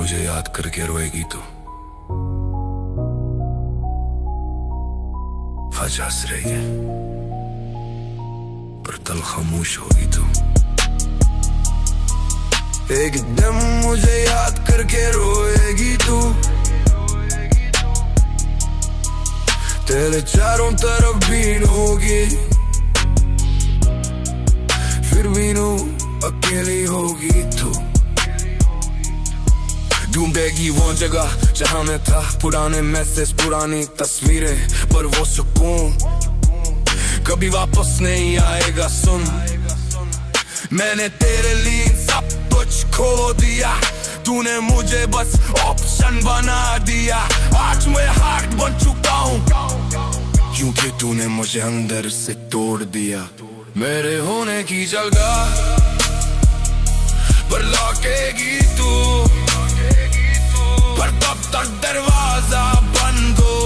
मुझे याद करके रोएगी तू, आज हंस रही है पर कल खामोश होगी तू। एक दिन मुझे याद करके रोएगी तू, तेरे चारों तरफ भीड़ होगी, फिर भी नू अकेली होगी तू। ढूंढेगी वो जगह जहां मैं था, पुराने मैसेज पुरानी तस्वीरें, पर वो सुकून कभी वापस नहीं आएगा। सुन, मैंने तेरे लिए सब कुछ खो दिया, तूने मुझे बस ऑप्शन बना दिया। आज मैं हार्ट बन चुका हूँ क्योंकि तूने मुझे अंदर से तोड़ दिया। मेरे होने की जगह पर लौटेगी तू, पर तब तक दरवाजा बंद हो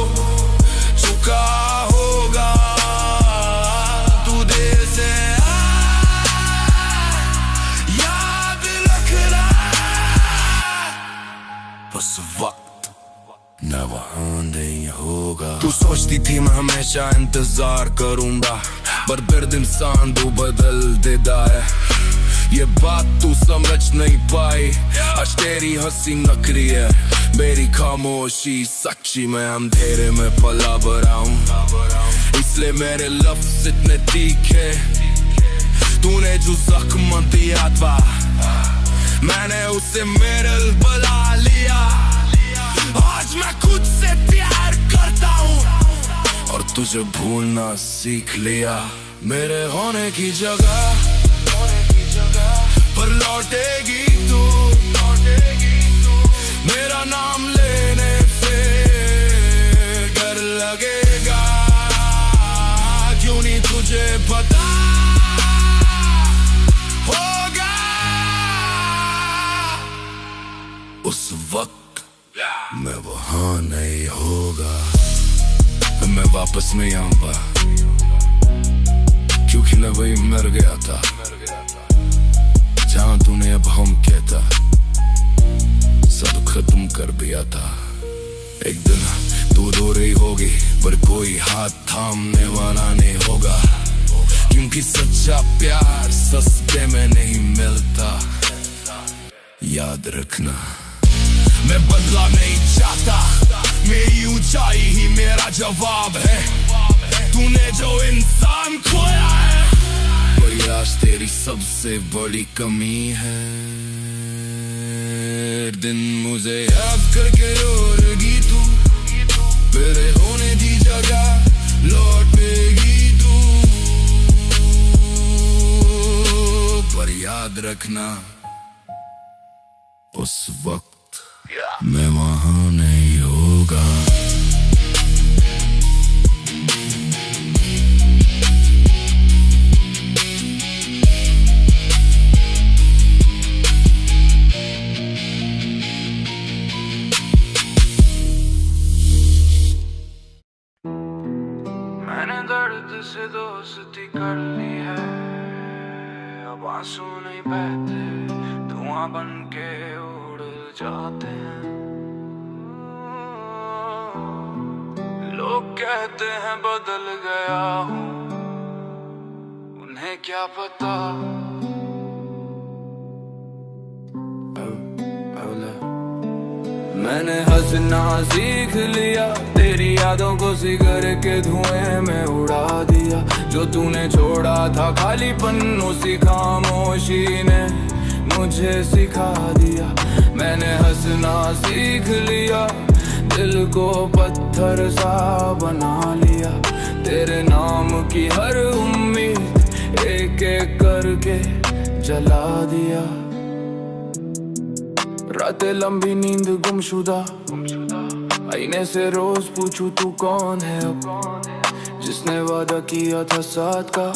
चुका होगा। तू देर से याद रखना, बस वक्त न वहाँ नहीं होगा। तू सोचती थी मैं हमेशा इंतजार करूंगा, पर दर्द इंसान तू बदल देता है। ये बात तू समझ नहीं पाई, आज तेरी हंसी नकली है, मेरी खामोशी सच्ची। मैं अंधेरे में पला बड़ा हूँ, इसलिए मेरे लफ्ज़ इतने तीखे। तूने जो जख्म दिया था, मैंने उसे मेरे बना लिया। आज मैं खुद से प्यार करता हूँ और तुझे भूलना सीख लिया। मेरे होने की जगह पर लौटेगी तू, मेरा नाम लेने से डर लगेगा। क्यों नहीं तुझे पता होगा, उस वक्त मैं वहाँ नहीं होगा। मैं वापस नहीं आऊंगा क्योंकि मैं वही मर गया था जहाँ तूने अब हम कहता सब खत्म कर दिया था। एक दिन तू दूर ही होगी, पर कोई हाथ थामने वाला नहीं होगा, क्योंकि सच्चा प्यार सस्ते में नहीं मिलता। याद रखना, मैं बदला नहीं चाहता, मेरी ऊंचाई ही मेरा जवाब है। तूने जो इंसान खोया है, वही आज तेरी सबसे बड़ी कमी है। दिन मुझे याद करके रोएगी तू, मेरे होने की जगह लौटेगी तू, पर याद रखना उस वक्त मैं वहाँ नहीं होगा। मैंने दर्द से दोस्ती कर ली है, अब आंसू नहीं बहते, धुआं बन के उड़ जाते हैं। लोग कहते हैं बदल गया हूँ, उन्हें क्या पता। मैंने हंसना सीख लिया, तेरी यादों को सिगर के धुएं में उड़ा दिया। जो तूने छोड़ा था खालीपन, उसी खामोशी ने मुझे सिखा दिया। मैंने हंसना सीख लिया, दिल को पत्थर सा बना लिया। तेरे नाम की हर उम्मीद एक एक करके जला दिया। रातें लंबी, नींद गुमशुदा, आईने से रोज पूछूं तू कौन है अब। जिसने वादा किया था साथ का,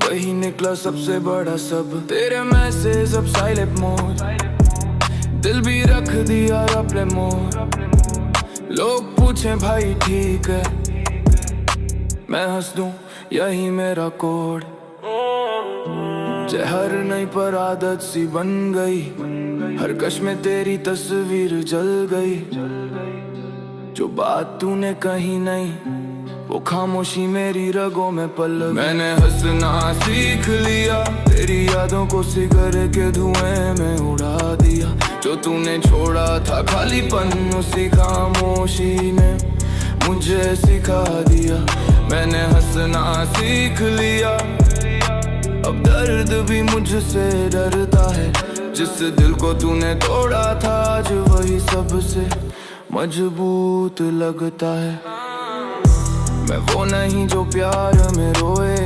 वही निकला सबसे बड़ा सब। तेरे मैसेज अब साइलेंट मोड, दिल भी रख दिया अपने मोड। लोग पूछे भाई ठीक है, मैं हंस दूं यही मेरा कोड। जहर नहीं पर आदत सी बन गई, हर कश में तेरी तस्वीर जल गई। जो बात तूने कही नहीं वो खामोशी मेरी रगों में पल गई। मैंने हंसना सीख लिया, तेरी यादों को सिगरेट के धुएं में उड़ा दिया। जो तूने छोड़ा था खालीपन उसी खामोशी ने मुझे सिखा दिया। मैंने हंसना सीख लिया, अब दर्द भी मुझसे डरता है। जिस दिल को तूने तोड़ा था आज वही सबसे मजबूत लगता है। मैं वो नहीं जो प्यार में रोए,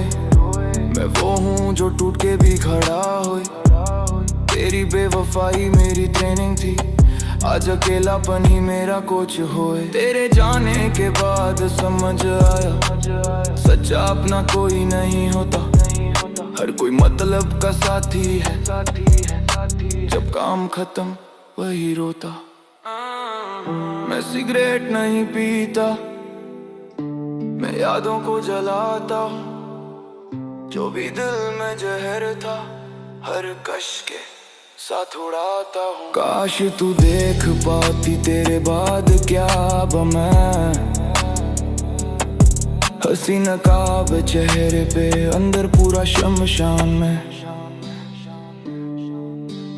मैं वो हूँ जो टूट के भी खड़ा होए। तेरी बेवफाई मेरी ट्रेनिंग थी, आज अकेलापन ही मेरा कोच होए। तेरे जाने के बाद समझ आया सच्चा अपना कोई नहीं होता, हर कोई मतलब का साथी है। जब काम खत्म वही रोता। मैं सिगरेट नहीं पीता, मैं यादों को जलाता हूँ। जो भी दिल में जहर था हर कश के साथ उड़ाता हूँ। काश तू देख पाती तेरे बाद क्या मैं, हंसी नकाब चेहरे पे अंदर पूरा शमशान में।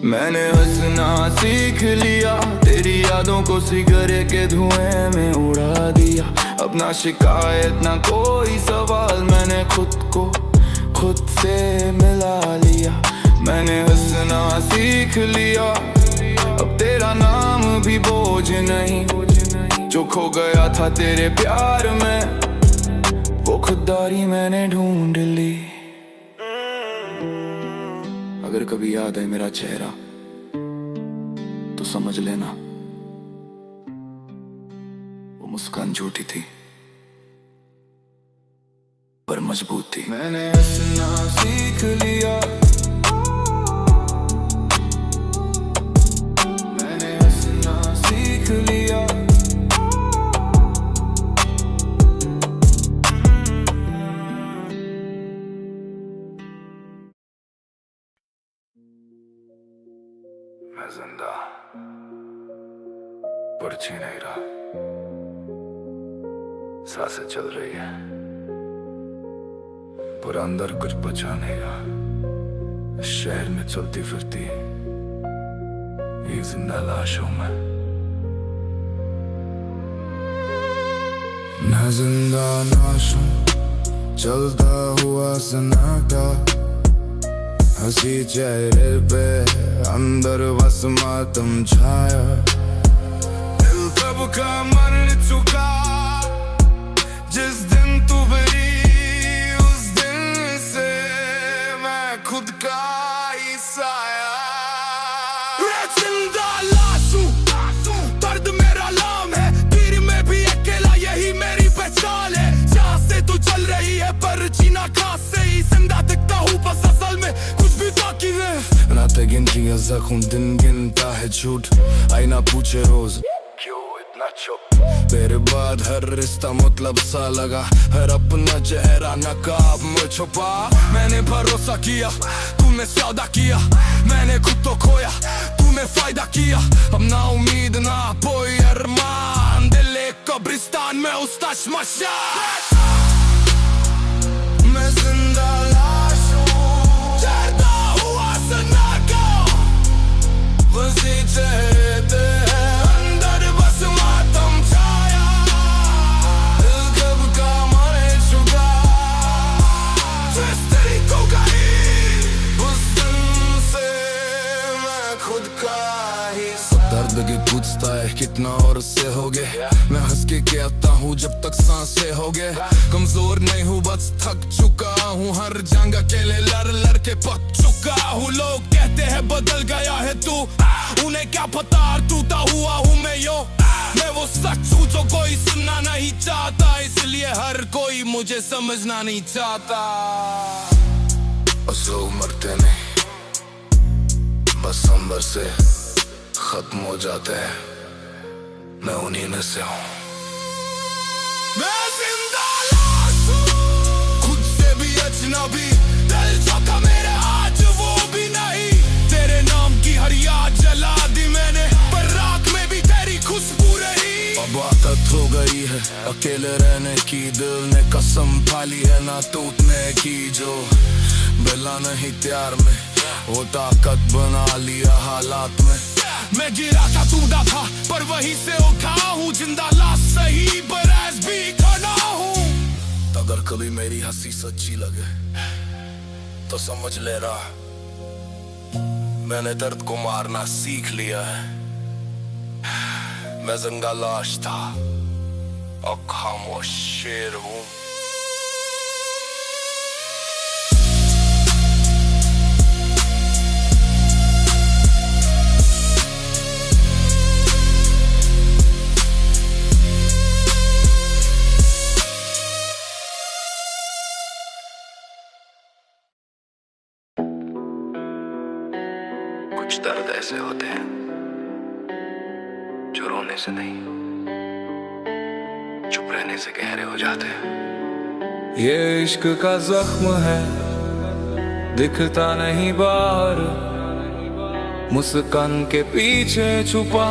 मैंने हंसना सीख लिया, तेरी यादों को सिगरेट के धुएं में उड़ा दिया। अब ना शिकायत ना कोई सवाल, मैंने खुद को खुद से मिला लिया। मैंने हंसना सीख लिया, अब तेरा नाम भी बोझ नहीं। जो खो गया था तेरे प्यार में वो खुददारी मैंने ढूंढ ली। अगर कभी याद है मेरा चेहरा तो समझ लेना वो मुस्कान झूठी थी पर मजबूत थी। मैंने हंसना सीख लिया, मैंने हंसना सीख लिया। मैं जिंदा पर जी नहीं रहा, सांसें चल रही है पर अंदर कुछ बचा नहीं रहा। इस शहर में चलती फिरती एक जिंदा लाश हूं मैं। न जिंदा नाश हूं, चलता हुआ सन्नाटा, हंसी चेहरे पे अंदर बस मातम छाया। दिल तब का मर चुका जिस दिन तू बरी, उस दिन से मैं खुद का ही साया। जिंदा लाश हूं, दर्द मेरा नाम है, तीर में भी अकेला यही मेरी पहचान है। जहाँ से तू चल रही है पर जीना खास से ही जिंदा दिखता हूँ, बस असल में कुछ भी बाकी है। रातें गिनती है जख्म, दिन गिनता है झूठ, आईना पूछे रोज क्यों इतना चुप। तेरे बाद हर रिश्ता मतलब सा लगा, हर अपना चेहरा नकाब में छुपा। मैंने भरोसा किया तूने सौदा किया, मैंने खुद तो खोया तूने फायदा किया। अब ना उम्मीद ना कोई अरमान, दिल एक कब्रिस्तान में उसका श्मशान। मैं जिंदा लाश हूँ, चढ़ता हुआ सन्नाटा, वसी चेहरे पे अंदर बस मातम छाया। दिल कब का मर चुका जिस तरीकों का ही, उस दिन से मैं खुद का ही। दर्द की पूछता है कितना और से हो गए, मैं हंस के कहता हूँ जब तक सांसें हो गए। कमजोर नहीं हूँ बस थक चुका हूँ, हर जंग अकेले लड़ लड़ के पक चुका हूँ। लोग कहते हैं बदल गया है तू, उन्हें क्या पता टूटा हुआ हूँ मैं यो। मैं वो सच हूँ जो कोई सुनना नहीं चाहता, इसलिए हर कोई मुझे समझना नहीं चाहता। बस लोग मरते नहीं, बस अंबर से खत्म हो जाते हैं, मैं उन्हीं में से हूँ। मैं जिंदा लाश हूँ, खुद से भी अजनबी, दिल जो था मेरे आज अकेले रहने की दिल ने कसम पाली है ना टूटने की, जो मिला नहीं प्यार में वो ताकत बना लिया हालात में। मैं गिरा था टूटा था पर वहीं से उठा हूँ, जिंदा लाश सही पर ऐस भी खड़ा हूँ। अगर कभी मेरी हंसी सच्ची लगे तो समझ ले रहा मैंने दर्द को मारना सीख लिया है। मैं जिंदा लाश था और खामोश शेर हूँ। कुछ दर्द ऐसे होते हैं जो रोने से नहीं, चुप रहने से गहरे हो जाते हैं। ये इश्क का जख्म है, दिखता नहीं बाहर, मुस्कान के पीछे छुपा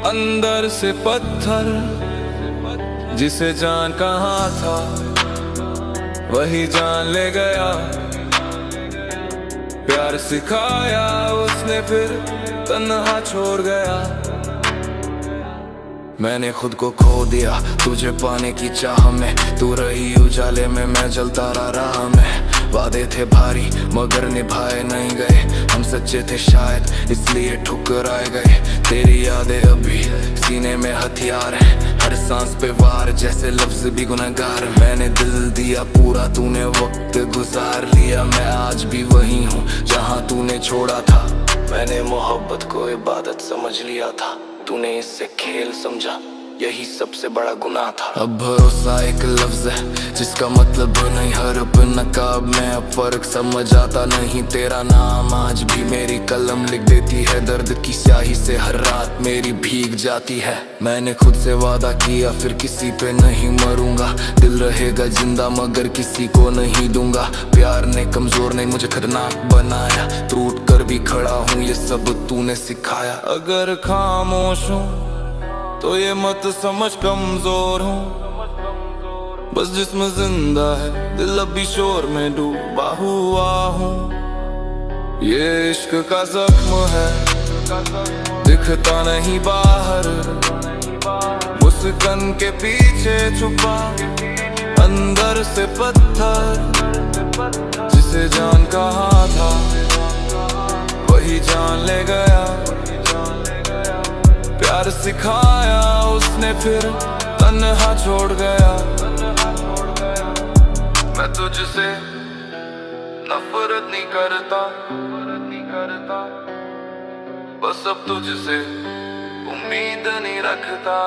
अंदर से पत्थर। जिसे जान कहाँ था वही जान ले गया, प्यार सिखाया उसने फिर तन्हा छोड़ गया। मैंने खुद को खो दिया तुझे पाने की चाह में, तू रही उजाले में मैं जलता रहा राह में। वादे थे भारी मगर निभाए नहीं गए, हम सच्चे थे शायद इसलिए ठुकराए गए। तेरी यादें अभी सीने में हथियार है, हर सांस पे वार जैसे लफ्ज भी गुनहगार। मैंने दिल दिया पूरा तूने वक्त गुजार लिया, मैं आज भी वही हूँ जहाँ तूने छोड़ा था। मैंने मोहब्बत को इबादत समझ लिया था, तूने इससे खेल समझा, यही सबसे बड़ा गुनाह था। अब भरोसा एक लफ्ज है जिसका मतलब नहीं, हर नकाब में अब फर्क समझ आता नहीं। तेरा नाम आज भी मेरी कलम लिख देती है, दर्द की स्याही से हर रात मेरी भीग जाती है। मैंने खुद से वादा किया फिर किसी पे नहीं मरूंगा, दिल रहेगा जिंदा मगर किसी को नहीं दूंगा। प्यार ने कमजोर नहीं मुझे खतरनाक बनाया, टूट कर भी खड़ा हूँ ये सब तूने सिखाया। अगर खामोश हूँ तो ये मत समझ कमजोर हूँ, बस जिस्म जिंदा है दिल अभी शोर में डूबा हुआ हूँ। ये इश्क का जख्म है, दिखता नहीं बाहर, मुस्कान के पीछे छुपा अंदर से पत्थर। जिसे जान कहाँ था वही जान ले गया, प्यार सिखाया उसने फिर तन्हा छोड़ गया। मैं तुझसे नफरत नहीं करता, बस अब तुझसे उम्मीद नहीं रखता।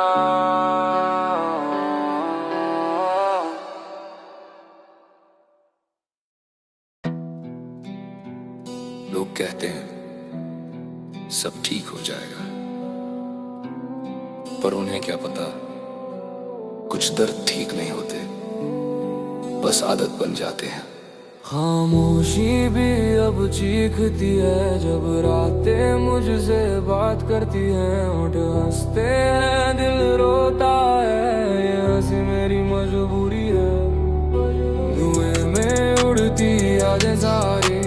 लोग कहते हैं सब ठीक हो जाएगा, पर उन्हें क्या पता कुछ दर्द ठीक नहीं होते, बस आदत बन जाते हैं। खामोशी भी अब चीखती है जब रातें मुझसे बात करती हैं। होठ हंसते हैं दिल रोता है, ये हंसी मेरी मजबूरी है। धुएं में उड़ती यादें सारी,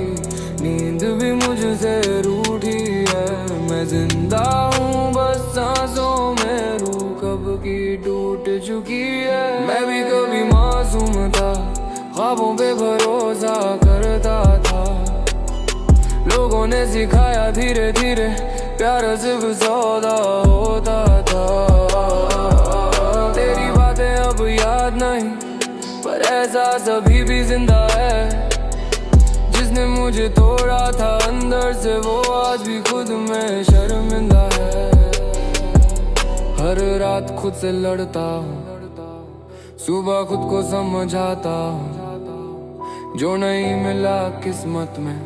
नींद भी मुझसे रूठी है। मैं जिंदा हूँ बस सांसों में, रूह कब की टूट चुकी है। मैं भी कभी मासूम था, ख्वाबों पे भरोसा करता था। लोगों ने सिखाया धीरे धीरे प्यार सिर्फ सौदा होता था। तेरी बातें अब याद नहीं पर एहसास अभी भी जिंदा है। जिसने मुझे तोड़ा था अंदर से वो आज भी खुद में शर्मिंदा है। हर रात खुद से लड़ता हूँ, सुबह खुद को समझाता हूँ। जो नहीं मिला किस्मत में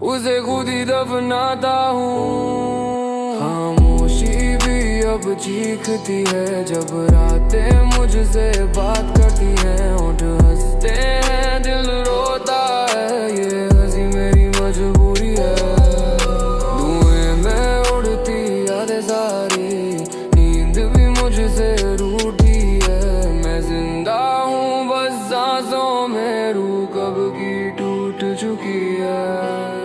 उसे खुद ही दफनाता हूँ। खामोशी भी अब चीखती है जब रातें मुझसे बात करती हैं। होठ हंसते हैं दिल रोता है, ये हंसी मेरी मजबूरी है। धुएं में उड़ती यादें सारी, नींद भी मुझसे रूठ में रूह कब की टूट चुकी है।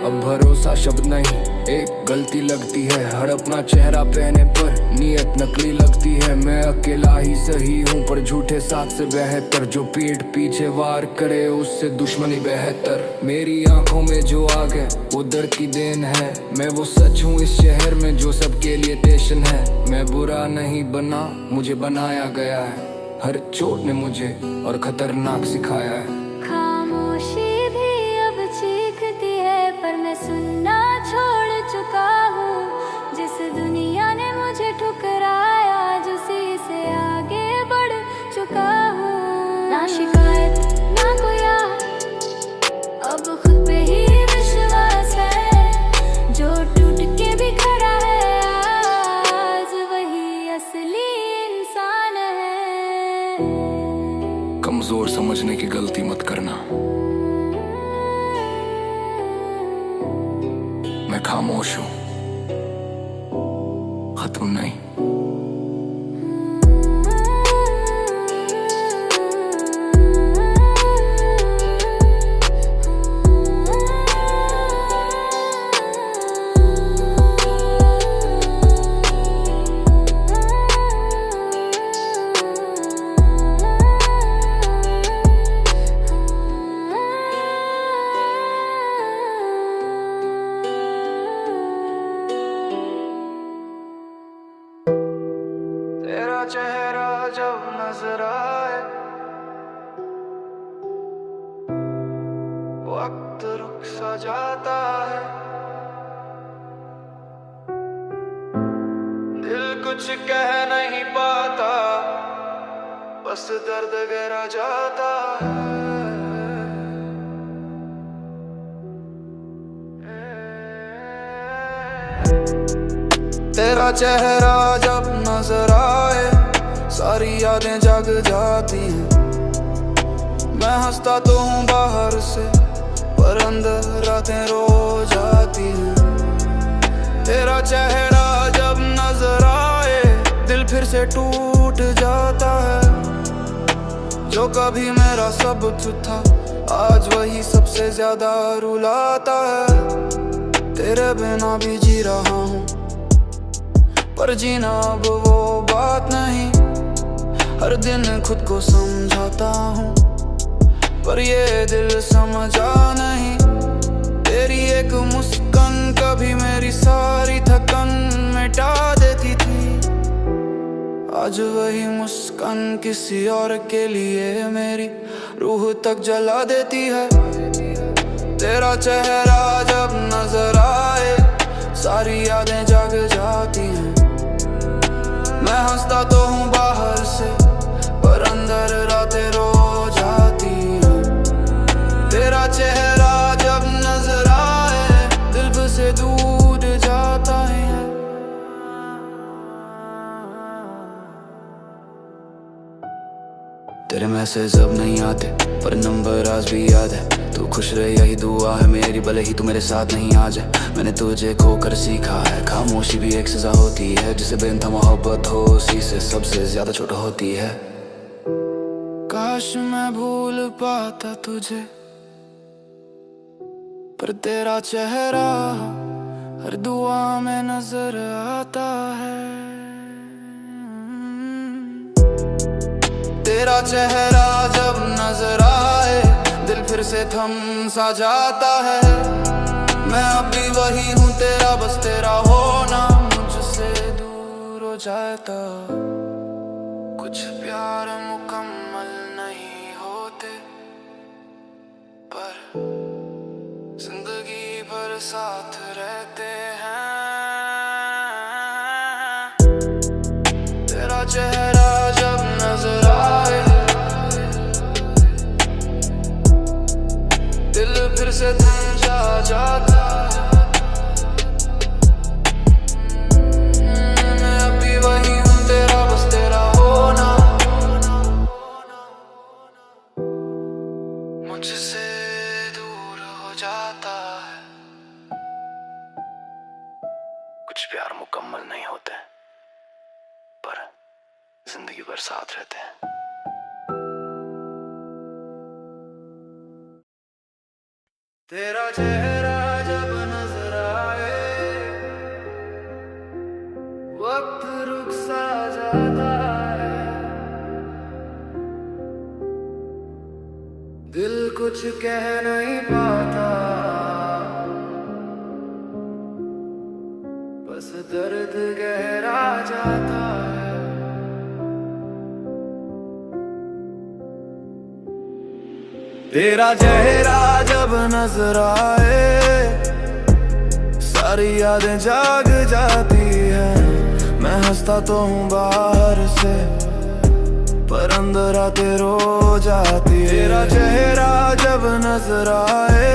अब भरोसा शब्द नहीं एक गलती लगती है, हर अपना चेहरा पहने पर नीयत नकली लगती है। मैं अकेला ही सही हूँ पर झूठे साथ से बेहतर, जो पीठ पीछे वार करे उससे दुश्मनी बेहतर। मेरी आंखों में जो आग है वो दर्द की देन है, मैं वो सच हूँ इस शहर में जो सबके लिए टेंशन है। मैं बुरा नहीं बना, मुझे बनाया गया है, हर चोट ने मुझे और खतरनाक सिखाया है। खामोशी भी अब चीखती है पर मैं सुनना छोड़ चुका हूँ। जिस दुनिया ने मुझे ठुकराया उसी से आगे बढ़ चुका हूँ। ना शिकायत ना कोई याद, अब खुद पे ही विश्वास है, जो टूट के भी खड़ा है आज वही असली इंसान है। कमजोर समझने की गलती मत करना, मैं खामोश हूँ, खत्म नहीं। तेरा चेहरा जब नजर आए वक्त रुक सा जाता है, दिल कुछ कह नहीं पाता, बस दर्द गहरा जाता है। तेरा चेहरा जब नजर आए सारी यादें जग जाती हैं। मैं हंसता तो हूँ बाहर से पर अंदर रातें रो जाती हैं। तेरा चेहरा जब नजर आए दिल फिर से टूट जाता है। जो कभी मेरा सब था आज वही सबसे ज्यादा रुलाता है। तेरे बिना भी जी रहा हूँ पर जीना अब वो बात नहीं। हर दिन खुद को समझाता हूँ पर ये दिल समझा नहीं। तेरी एक मुस्कान कभी मेरी सारी थकन मिटा देती थी, आज वही मुस्कान किसी और के लिए मेरी रूह तक जला देती है। तेरा चेहरा जब नजर आए सारी यादें जग जाती हैं। मैं हंसता तो हूँ बाहर से पर अंदर रातें रो जाती हैं। तेरा चेहरा जब नजर आए दिल से दूर जाता है। तेरे मैसेज अब नहीं आते पर नंबर आज भी याद है। तू खुश रहे यही दुआ है मेरी, भले ही तू मेरे साथ नहीं आ जाए। मैंने तुझे खोकर सीखा है खामोशी भी एक सजा होती है। जिसे बेनता मोहब्बत हो उसी से सबसे ज्यादा छोटा होती है। काश मैं भूल पाता तुझे पर तेरा चेहरा हर दुआ में नजर आता है। तेरा चेहरा जब नजर आए दिल फिर से थम सा जाता है। मैं अभी वही हूँ तेरा, बस तेरा होना मुझसे दूर हो जाता। कुछ प्यार मुकम्मल नहीं होते पर जिंदगी भर साथ रहते हैं। तेरा चेहरा जब नजर आए दिल फिर से थम सा जाता है। मैं अभी वही हूँ तेरा, बस तेरा होना मुझसे दूर हो जाता है। कुछ प्यार मुकम्मल नहीं होते पर जिंदगी भर साथ रहते हैं। तेरा चेहरा जब नजर आए वक्त रुक सा जाता है, दिल कुछ कह नहीं पाता, बस दर्द गहरा जाता है। तेरा चेहरा जब नजर आए सारी यादें जाग जाती हैं। मैं हंसता तो हूँ बाहर से पर अंदर आते रो जाती है। तेरा चेहरा जब नजर आए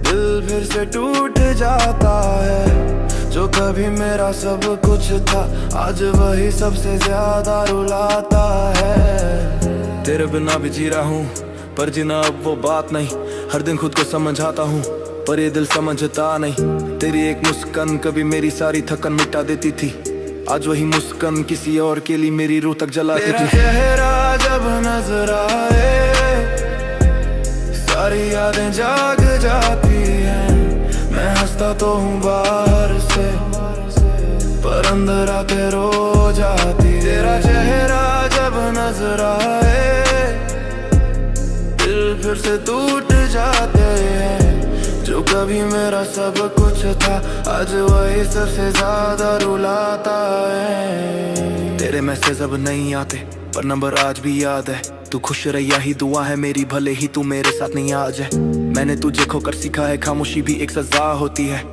दिल फिर से टूट जाता है। जो कभी मेरा सब कुछ था आज वही सबसे ज्यादा रुलाता है। तेरे बिना भी जी रहा हूँ पर जीना अब वो बात नहीं। हर दिन खुद को समझाता हूँ पर ये दिल समझता नहीं। तेरी एक मुस्कान कभी मेरी सारी थकन मिटा देती थी, आज वही मुस्कान किसी और के लिए मेरी रूह तक जलाती थी। तेरा चेहरा जब नजर आए सारी यादें जाग जाती हैं। मैं हंसता तो हूँ बाहर से पर अंदर आके रो जाती। तेरा चेहरा जब नजर आए दिल फिर से टूट जाते हैं। जो कभी मेरा सब कुछ था आज वही सबसे ज्यादा रुलाता है। तेरे मैसेज अब नहीं आते पर नंबर आज भी याद है। तू खुश रहिया ही दुआ है मेरी, भले ही तू मेरे साथ नहीं आ जाए। मैंने तुझे खोकर सीखा है खामोशी भी एक सजा होती है।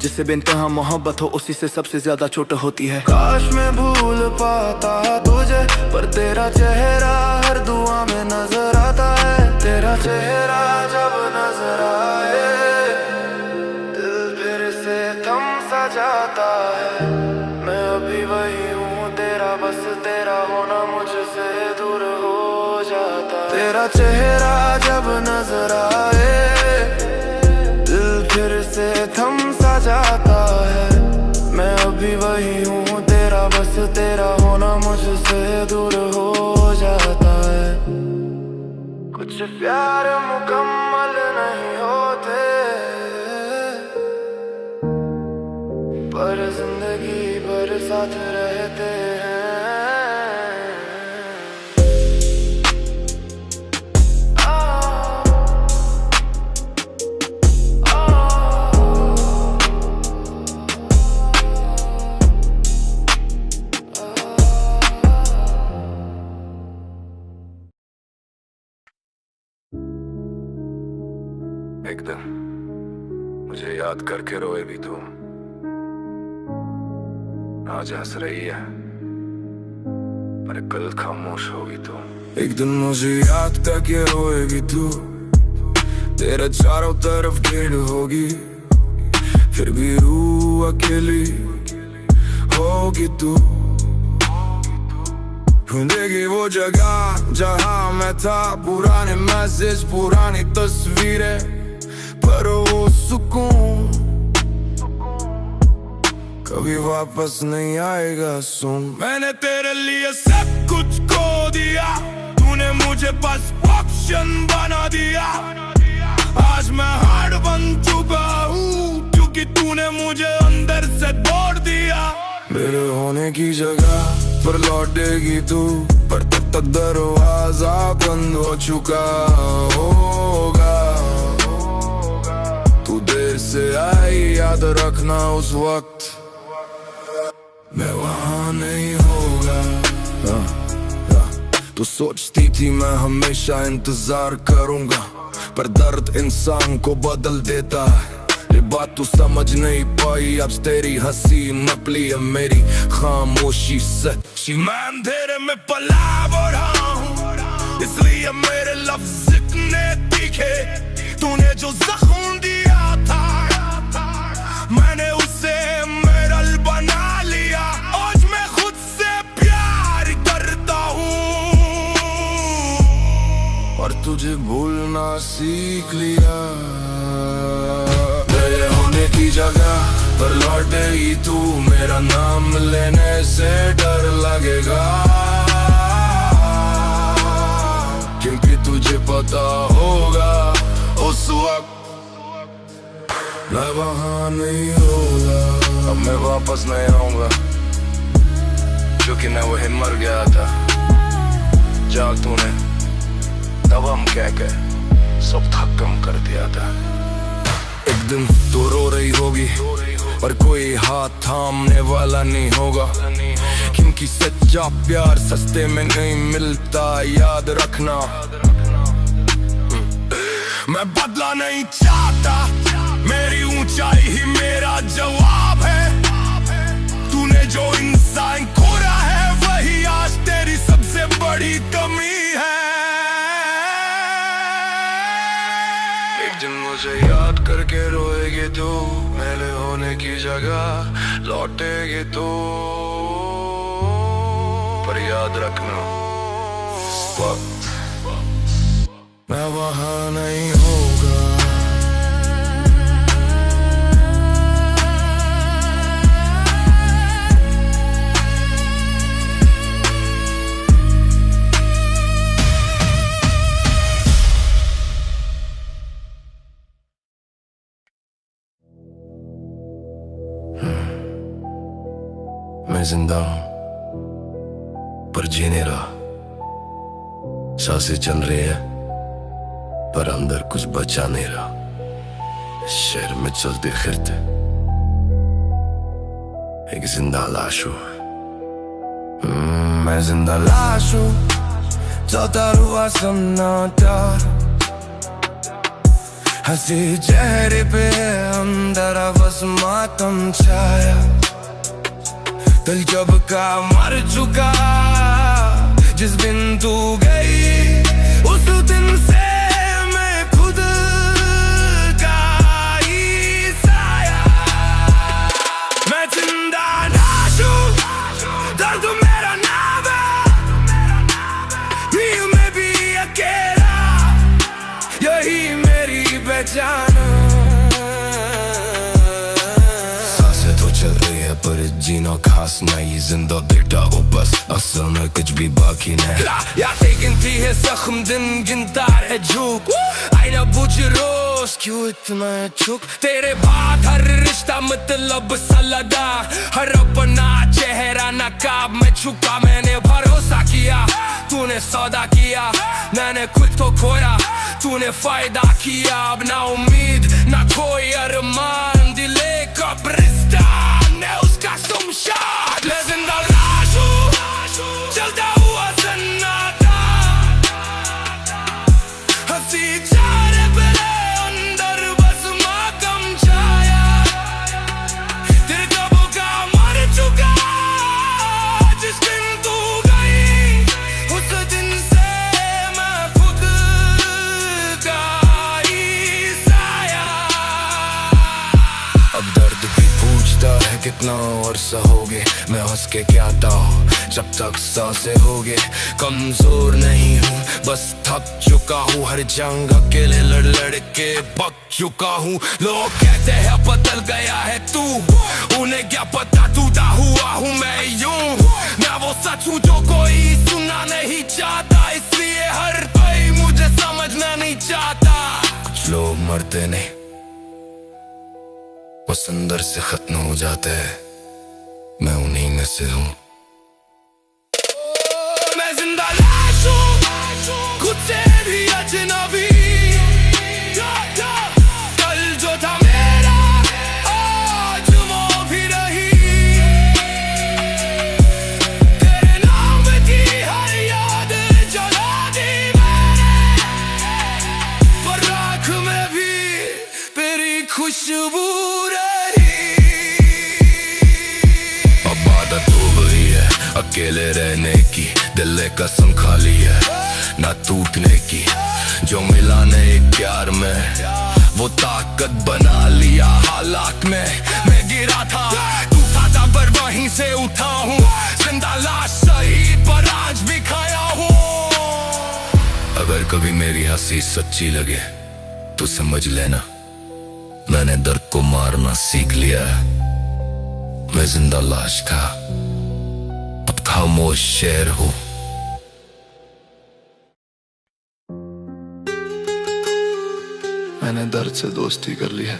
जिससे बेइंतहा मोहब्बत हो उसी से सबसे ज्यादा चोट होती है। काश मैं भूल पाता तुझे पर तेरा चेहरा हर दुआ में नजर आता है। तेरा चेहरा जब नजर आए दिल फिर से थम सा जाता है। मैं अभी वही हूँ तेरा, बस तेरा होना मुझसे दूर हो जाता है। तेरा चेहरा जब नजर आए दिल फिर से थम सा जाता है। मैं अभी वही हूँ तेरा, बस तेरा होना मुझसे दूर हो जाता है। कुछ प्यार मुकम्मल नहीं होते पर जिंदगी भर साथ रहते हैं। एक दिन मुझे याद करके रोए भी तू, आज हंस रही है पर कल खामोश होगी तू। एक दिन मुझे याद करके रोएगी तू, तेरे चारों तरफ भीड़ होगी फिर भी रूह अकेली होगी तू। ढूंढेगी वो जगह जहां मैं था, पुराने मैसेज पुरानी तस्वीरें पर वो सुकून कभी वापस नहीं आएगा। सुन, मैंने तेरे लिए सब कुछ खो दिया, तूने मुझे बस ऑप्शन बना दिया। आज मैं हार्ड बन चुका हूँ क्योंकि तूने मुझे अंदर से तोड़ दिया। मेरे होने की जगह पर लौटेगी तू पर तब तक दरवाजा बंद हो चुका होगा। तू देर से आई याद रखना उस वक्त मैं वहाँ नहीं होगा। तू सोचती थी मैं हमेशा इंतजार करूंगा पर दर्द इंसान को बदल देता है। ये बात तू समझ नहीं पाई, अब तेरी हंसी नकली है मेरी खामोशी सच्ची। मैं अंधेरे में पला बढ़ा हूँ इसलिए मेरे लफ्ज इतने तीखे। तूने जो जख्म दिया था मैंने उसे मेरा बना लिया। आज मैं खुद से प्यार करता हूँ और तुझे भूलना सीख लिया। मेरे होने की जगह पर लौटेगी तू, मेरा नाम लेने से डर लगेगा क्योंकि तुझे पता होगा उस मैं वहाँ नहीं होगा, अब मैं वापस नहीं आऊंगा, क्योंकि मैं वही मर गया था जहाँ तूने तब हम कह सब खत्म कर दिया था। एक दिन तो रो रही होगी पर कोई हाथ थामने वाला नहीं होगा, क्योंकि सच्चा प्यार सस्ते में नहीं मिलता, याद रखना। मैं बदला नहीं चाहता, मेरी ऊंचाई ही मेरा जवाब है। तूने जो इंसान खोया है वही आज तेरी सबसे बड़ी कमी है। एक दिन मुझे याद करके रोएगी तू, मेरे होने की जगह लौटेगी तू, पर याद रखना वक्त मैं वहाँ नहीं होगा। मैं जिंदा हूं पर जी नहीं रहा, सांसें चल रही है पर अंदर कुछ बचा नहीं रहा। शहर में चलते फिरते एक जिंदा लाश हूं, मैं जिंदा लाश हूं, चलता हुआ सन्नाटा, हंसी चेहरे पे अंदर बस मातम छाया। दिल जब का मर चुका, जिस दिन तू गई उस दिन से मैं खुद का ही साया। मैं जिंदा लाश हूं, दर्द मेरा नाम है, दिल में भी अकेला, यही मेरी पहचान। पर जीना खास नहीं, जिंदा बेटा हो बस, असल में कुछ भी बाकी नहीं। या गिनती है जख्म, दिन गिनता है झूक, आईना बुझ रोज क्यों इतना चुप। तेरे बाद हर रिश्ता मतलब सलदा, हर अपना चेहरा नकाब में छुपा। मैंने भरोसा किया, तूने सौदा किया, मैंने खुद को खोया, तूने फायदा किया। अब ना उम्मीद ना कोई अरमान, दिले कब्रिस्तान उसका शमशान। मैं जिंदा लाश हूं, चलता हुआ सन्नाटा, हंसी चेहरे पे अंदर बस मातम छाया। तेरे कब का मर चुका, जिस दिन तू गई उस दिन से मैं खुद का ही साया। अब दर्द भी पूछता है कितना अरसा हो गए, मैं हंस के क्या हूँ जब तक सांसें होगे। कमजोर नहीं हूँ, बस थक चुका हूँ, हर जंग अकेले लड़ लड़ के पक चुका हूँ। लोग कहते हैं बदल गया है तू, उन्हें क्या पता टूटा हुआ हूँ मैं यूं। मैं वो सच हूँ जो कोई सुनना नहीं चाहता, इसलिए हर कोई मुझे समझना नहीं चाहता। कुछ लोग मरते नहीं, बस अंदर से खत्म हो जाते हैं, मैं उन्हीं में से हूँ। मैं जिंदा लाश हूँ, खुद से भी अजनबी, कल जो था मेरा आज वो भी नहीं। तेरे नाम की हर याद जला दी मैंने, पर राख में भी तेरी खुशबू अकेले रहने की, दिल कसम खाली है ना टूटने की। जो मिला नहीं प्यार में वो ताकत बना लिया हालात में। मैं गिरा था टूटा था पर वहीं से उठा हूँ, जिंदा लाश सही पर आज भी खाया हूँ। अगर कभी मेरी हंसी सच्ची लगे तो समझ लेना मैंने दर्द को मारना सीख लिया है। मैं जिंदा लाश था, खामोश शेर हूँ। मैंने दर्द से दोस्ती कर ली है,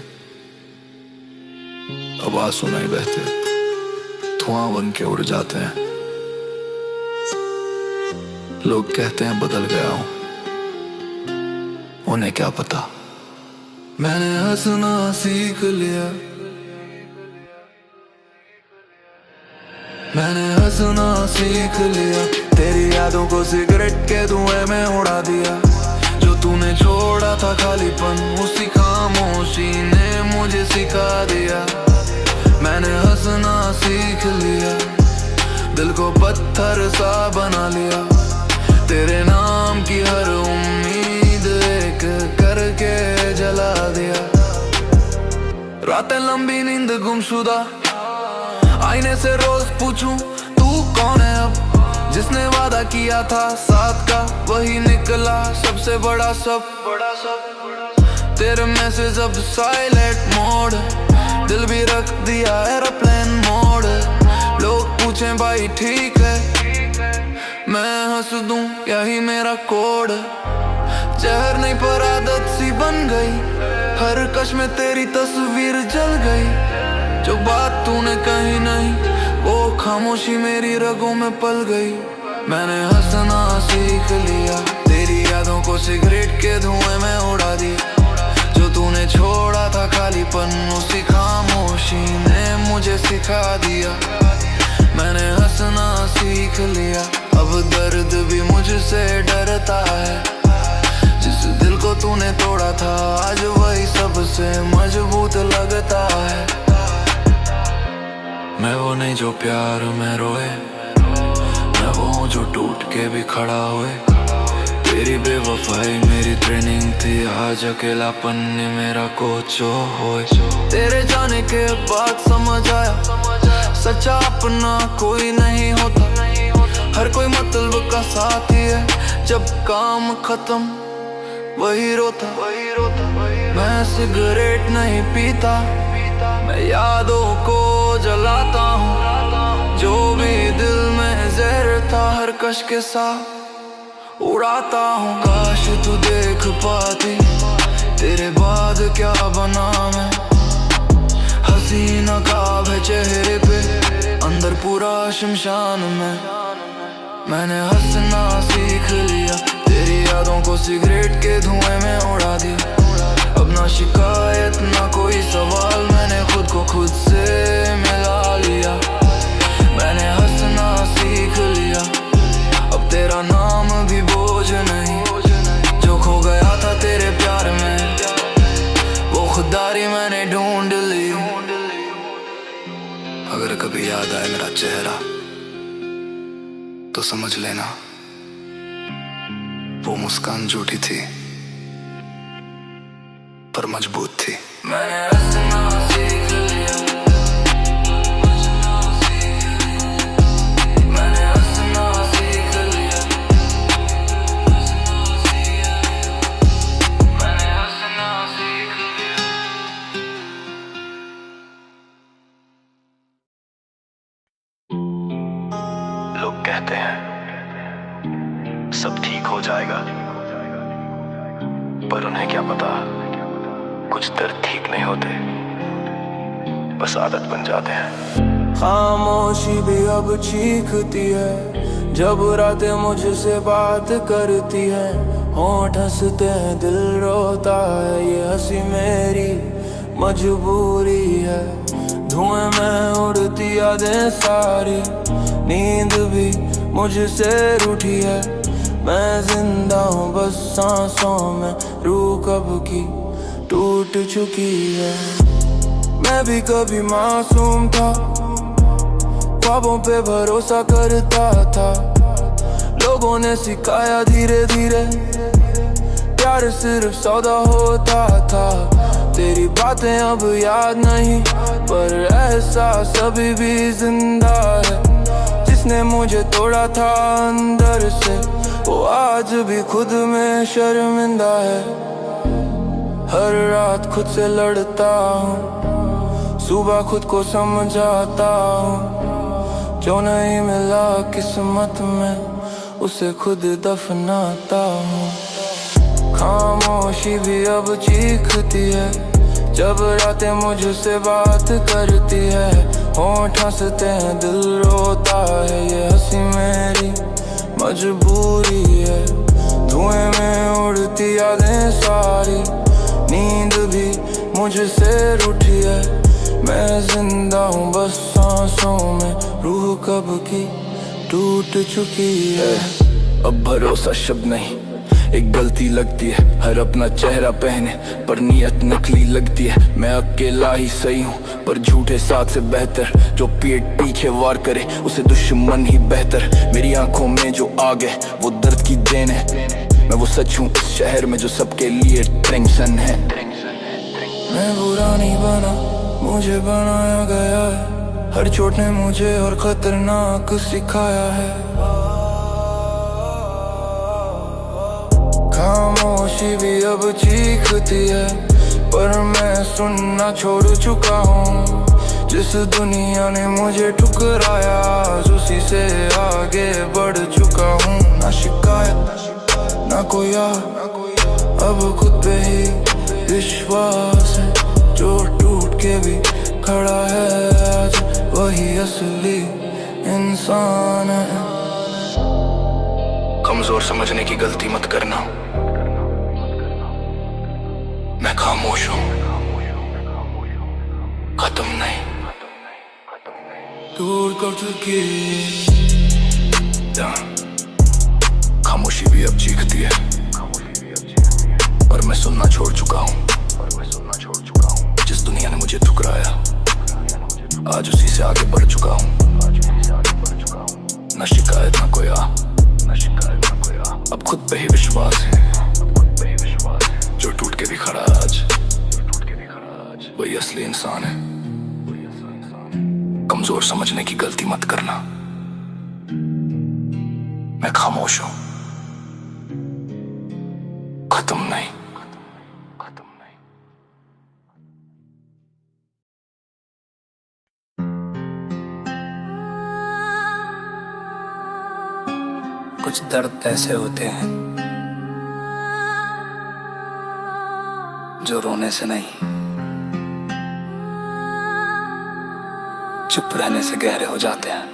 आवाज सुनाई बहते, धुआं बन के उड़ जाते हैं। लोग कहते हैं बदल गया हूं, उन्हें क्या पता। मैंने हंसना सीख लिया, मैंने हंसना सीख लिया। तेरी यादों को सिगरेट के धुएं में उड़ा दिया। जो तूने छोड़ा था खालीपन, उसी खामोशी ने मुझे सिखा दिया। मैंने हंसना सीख लिया, दिल को पत्थर सा बना लिया। तेरे नाम की हर उम्मीद एक करके जला दिया। रातें लंबी, नींद गुमशुदा, आईने से रोज पूछूं तू कौन है अब। जिसने वादा किया था साथ का, वही निकला सबसे बड़ा सब। तेरे मैसेज अब साइलेंट मोड, दिल भी रख दिया एरोप्लेन मोड। लोग पूछें भाई ठीक है, मैं हंस दूं यही मेरा कोड। जहर नहीं पर आदत सी बन गई, हर कश में तेरी तस्वीर जल गई। जो बात तूने कही नहीं, वो खामोशी मेरी रगों में पल गई। मैंने हंसना सीख लिया, तेरी यादों को सिगरेट के धुएं में उड़ा दिया। जो तूने छोड़ा था खालीपन, उसी खामोशी ने मुझे सिखा दिया। मैंने हंसना सीख लिया, अब दर्द भी मुझसे डरता है। जिस दिल को तूने तोड़ा था, आज वही सबसे मजबूत लगता है। मैं वो नहीं जो प्यार में रोए, मैं वो हूँ जो टूट के भी खड़ा हुए। तेरी बेवफाई मेरी ट्रेनिंग थी, आज अकेलापन ने मेरा कोच होए। तेरे जाने के बाद समझ आया, सच्चा अपना कोई नहीं होता। हर कोई मतलब का साथी है, जब काम खत्म वही रोता। मैं सिगरेट नहीं पीता, मैं यादों को जलाता हूँ। जो भी दिल में जहर था, हर कश के साथ उड़ाता हूँ। काश तू देख पाती तेरे बाद क्या बना मैं। हसीना काब है चेहरे पे, अंदर पूरा शमशान में। मैंने हंसना सीख लिया, तेरी यादों को सिगरेट के धुएं में उड़ा दिया। अब ना शिकायत ना कोई सवाल, मैंने खुद को खुद से मिला लिया। मैंने हंसना सीख लिया, अब तेरा नाम भी बोझ नहीं। जो खो गया था तेरे प्यार में, वो खुदारी मैंने ढूंढ ली। अगर कभी याद आए मेरा चेहरा, तो समझ लेना वो मुस्कान झूठी थी पर मजबूत थी। मैंने हंसना सीख लिया, मैंने हंसना सीख लिया, मैंने हंसना सीख लिया। लोग कहते हैं सब ठीक हो जाएगा, पर उन्हें क्या पता कुछ दर्द ठीक नहीं होते, बस आदत बन जाते हैं। खामोशी भी अब चीखती है, जब रातें मुझसे बात करती है। होंठ हंसते हैं, दिल रोता है, ये हंसी मेरी मजबूरी है। धुएं में उड़ती यादें सारी, नींद भी मुझसे रूठी है। मैं जिंदा हूँ बस सांसों में, रूह कब की टूट चुकी है। मैं भी कभी मासूम था, ख्वाबों पे भरोसा करता था। लोगों ने सिखाया धीरे धीरे, प्यार सिर्फ सौदा होता था। तेरी बातें अब याद नहीं, पर एहसास अभी भी जिंदा है। जिसने मुझे तोड़ा था अंदर से, वो आज भी खुद में शर्मिंदा है। हर रात खुद से लड़ता हूँ, सुबह खुद को समझाता हूँ। जो नहीं मिला किस्मत में, उसे खुद दफनाता हूँ। खामोशी भी अब चीखती है, जब रातें मुझसे बात करती है, होंठ हंसते हैं दिल रोता है। ये हंसी मेरी मजबूरी है, धुएं में उड़ती यादें सारी, नींद भी मुझसे रूठी है। मैं जिंदा हूँ बस सांसों में, रूह कब की टूट चुकी है। अब भरोसा शब्द नहीं, एक गलती लगती है। हर अपना चेहरा पहने पर नीयत नकली लगती है। मैं अकेला ही सही हूँ पर झूठे साथ से बेहतर, जो पीठ पीछे वार करे उसे दुश्मन ही बेहतर। मेरी आंखों में जो आग है वो दर्द की देन है। मैं वो सच हूँ इस शहर में जो सबके लिए टेंशन है। मैं बुरा नहीं बना, मुझे बनाया गया है। हर चोट ने मुझे और खतरनाक सिखाया है। खामोशी भी अब चीखती है पर मैं सुनना छोड़ चुका हूँ। जिस दुनिया ने मुझे ठुकराया उसी से आगे बढ़ चुका हूँ। ना शिकायत ना कोई अब खुद पे ही विश्वास है। जो टूट के भी खड़ा है आज वही असली इंसान है। कमजोर समझने की गलती मत करना, मैं खामोश हूँ, खत्म नहीं। दूर कर चुकी खामोशी भी अब चीखती है पर मैं सुनना छोड़ चुका हूँ। जिस दुनिया ने मुझे ठुकराया आज उसी से आगे बढ़ चुका हूँ। न शिकायत न कोई अब खुद पे ही विश्वास है। जो टूट के भी खड़ा है आज वही असली इंसान है। कमजोर समझने की गलती मत करना, मैं खामोश हूं, खत्म नहीं। कुछ दर्द ऐसे होते हैं जो रोने से नहीं, चुप रहने से गहरे हो जाते हैं।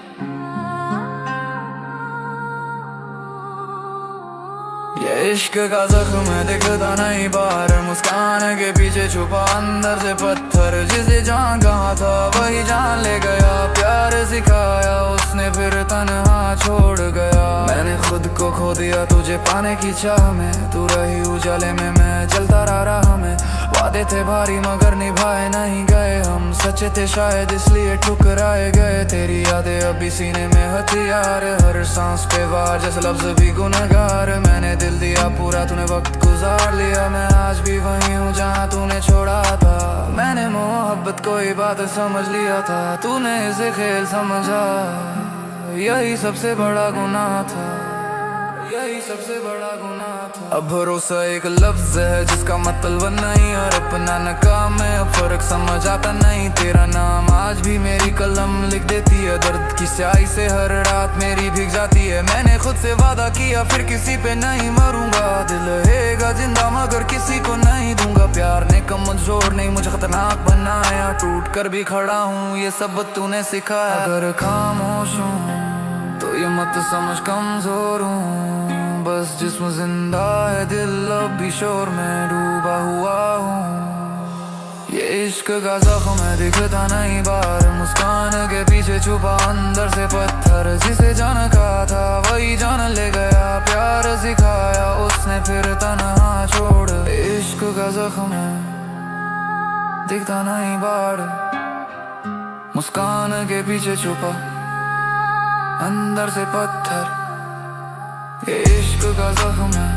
ये इश्क का जख्म है दिखता नहीं बाहर, मुस्कान के पीछे छुपा अंदर से पत्थर। जिसे जान कहाँ था वही जान ले गया, प्यार सिखाया उसने फिर तन्हा छोड़ गया। मैंने खुद को खो दिया तुझे पाने की चाह में, तू रही उजाले में मैं जलता रहा राह में। वादे थे भारी मगर निभाए नहीं गए हम, सच्चे थे शायद इसलिए ठुकराए गए। तेरी यादें अभी सीने में हथियार, हर सांस पे वार जैसे लफ्ज भी गुनहगार। मैंने दिल दिया पूरा तूने वक्त गुजार लिया, मैं आज भी वही हूँ जहाँ तूने छोड़ा था। मैंने मोहब्बत कोई बात समझ लिया था, तूने इसे खेल समझा। यही सबसे बड़ा गुनाह था, यही सबसे बड़ा गुनाह था। अब भरोसा एक लफ्ज है जिसका मतलब नहीं, और अपना नकाम है अब फर्क समझ आता नहीं। तेरा नाम आज भी मेरी कलम लिख देती है, दर्द की स्याही से हर रात मेरी भीग जाती है। मैंने खुद से वादा किया फिर किसी पे नहीं मरूंगा, दिल रहेगा जिंदा मगर किसी को नहीं दूंगा। प्यार ने कमजोर नहीं मुझे खतरनाक बनाया, टूट कर भी खड़ा हूँ ये सब तूने सिखाया। अगर खामोश हूँ तो ये मत समझ कमजोर हूँ, बस जिस्म जिंदा है दिल अब भी शोर में डूबा हुआ हूँ। ये इश्क का जख्म है दिखता नहीं बाहर, मुस्कान के पीछे छुपा अंदर से पत्थर। जिसे जाना कहा था वही जान ले गया, प्यार सिखाया उसने फिर तन्हा छोड़। इश्क का जख्म है दिखता नहीं बाहर, मुस्कान के पीछे छुपा अंदर से पत्थर। ये इश्क का जख्म है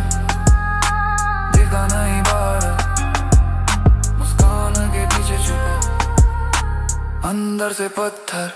दिखा नहीं बाहर, मुस्कान के पीछे छुपा अंदर से पत्थर।